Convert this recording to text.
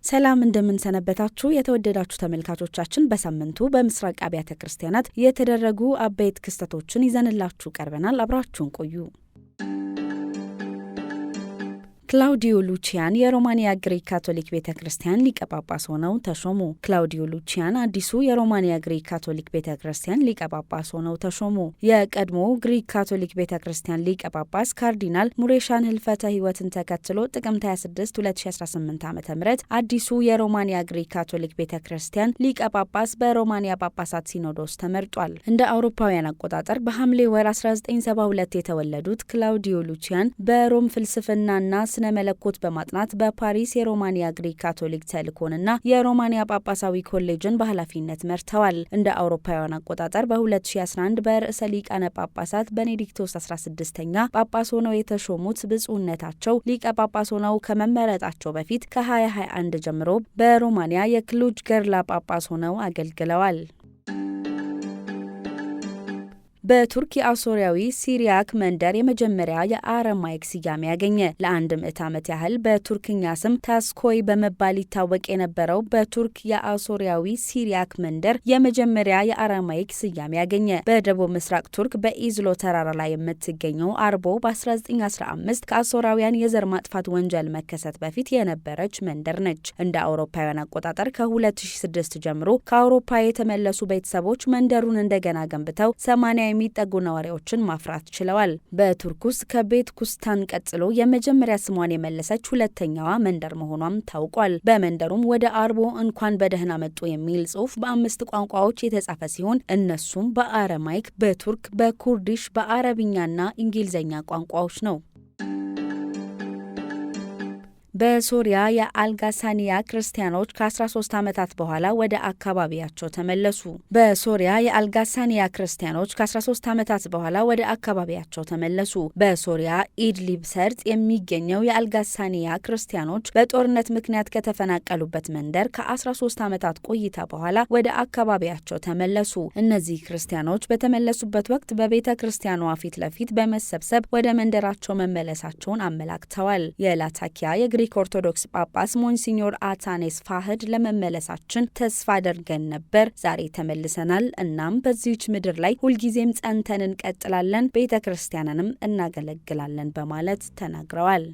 ሰላም እንደምንሰነበታችሁ የተወደዳችሁ ተመልካቾቻችን በሳምንቱ በምስራቅ አብያተ ክርስቲያናት የተደረጉ አበይት ክስተቶችን ይዘንላችሁ ቀርበናል። አብራችሁን ቆዩ። ክላውዲዮ ሉቺያን የሮማኒያ ግሪክ ካቶሊክ ቤተክርስቲያን ሊቀ ጳጳስ ሆነው ተሾሙ። ክላውዲዮ ሉቺያን አዲሱ የሮማኒያ ግሪክ ካቶሊክ ቤተክርስቲያን ሊቀ ጳጳስ ሆነው ተሾሙ። የቀድሞ ግሪክ ካቶሊክ ቤተክርስቲያን ሊቀ ጳጳስ ካርዲናል ሙሬሻን ህልፈተ ህይወትን ተከትሎ ጥቅምት 26 2018 ዓ.ም አዲሱ የሮማኒያ ግሪክ ካቶሊክ ቤተክርስቲያን ሊቀ ጳጳስ በሮማኒያ ጳጳሳት ሲኖዶስ ተመርጧል። እንደ አውሮፓውያን አቆጣጠር በሐምሌ ወር 1972 የተወለዱት ክላውዲዮ ሉቺያን በሮም ፍልስፍናና ስነ መለኮት በማጥናት በፓሪስ የሮማኒያ ግሪክ ካቶሊክ ተልእኮንና የሮማኒያ ጳጳሳዊ ኮሌጅን በኃላፊነት መርተዋል። እንደ አውሮፓውያን አቆጣጠር በ2011 በርዕሰ ሊቃነ ጳጳሳት ቤኔዲክቶስ 16ኛ ጳጳስ ሆነው የተሾሙት ብፁዕነታቸው ሊቀ ጳጳስ ሆነው ከመመረጣቸው በፊት ከ2021 ጀምሮ በሮማኒያ የክሉጅ ገርላ ጳጳስ ሆነው አገልግለዋል። በቱርክ የአሶሪያዊ ሲሪያክ መንደር የመጀመሪያ የአረማይክ ስያሜ ያገኘ። ለአንድ ምዕት ዓመት ያህል በቱርክኛ ስም ታስኮይ በመባል ይታወቅ የነበረው በቱርክ የአሶሪያዊ ሲሪያክ መንደር የመጀመሪያ የአረማይክ ስያሜ ያገኘ። በደቡብ ምስራቅ ቱርክ በኢዝሎ ተራራ ላይ የምትገኘው አርቦ በ1915 ከአሶራውያን የዘር ማጥፋት ወንጀል መከሰት በፊት የነበረች መንደር ነች። እንደ አውሮፓውያን አቆጣጠር ከ2006 ጀምሮ ከአውሮፓ የተመለሱ ቤተሰቦች መንደሩን እንደገና ገንብተው 80 የሚጠጉ ነዋሪዎችን ማፍራት ችለዋል። በቱርክ ውስጥ ከቤት ኩስታን ቀጥሎ የመጀመሪያ ስሟን የመለሰች ሁለተኛዋ መንደር መሆኗም ታውቋል። በመንደሩም ወደ አርቦ እንኳን በደህና መጡ የሚል ጽሑፍ በ5 ቋንቋዎች የተጻፈ ሲሆን እነሱም በአረማይክ፣ በቱርክ፣ በኩርዲሽ፣ በአረብኛና እንግሊዝኛ ቋንቋዎች ነው። በሶሪያ የአልጋሳኒያ ክርስቲያኖች ከ13 ዓመታት በኋላ ወደ አካባቢያቸው ተመለሱ። በሶሪያ የአልጋሳኒያ ክርስቲያኖች ከ13 ዓመታት በኋላ ወደ አካባቢያቸው ተመለሱ። በሶሪያ ኢድሊብ ሰርጥ የሚገኘው የአልጋሳኒያ ክርስቲያኖች በጦርነት ምክንያት ከተፈናቀሉበት መንደር ከ13 ዓመታት ቆይታ በኋላ ወደ አካባቢያቸው ተመለሱ። እነዚህ ክርስቲያኖች በተመለሱበት ወቅት በቤተ ክርስቲያኗ ፊት ለፊት በመሰብሰብ ወደ መንደራቸው መመለሳቸውን አመላክተዋል። የላታኪያ የግሪክ ኦርቶዶክስ ጳጳስ ሞንሲኞር አታኔስ ፋህድ ለመመለሳችን ተስፋ አድርገን ነበር፣ ዛሬ ተመልሰናል። እናም በዚህች ምድር ላይ ሁልጊዜም ጸንተን እንቀጥላለን፣ ቤተ ክርስቲያንንም እናገለግላለን በማለት ተናግረዋል።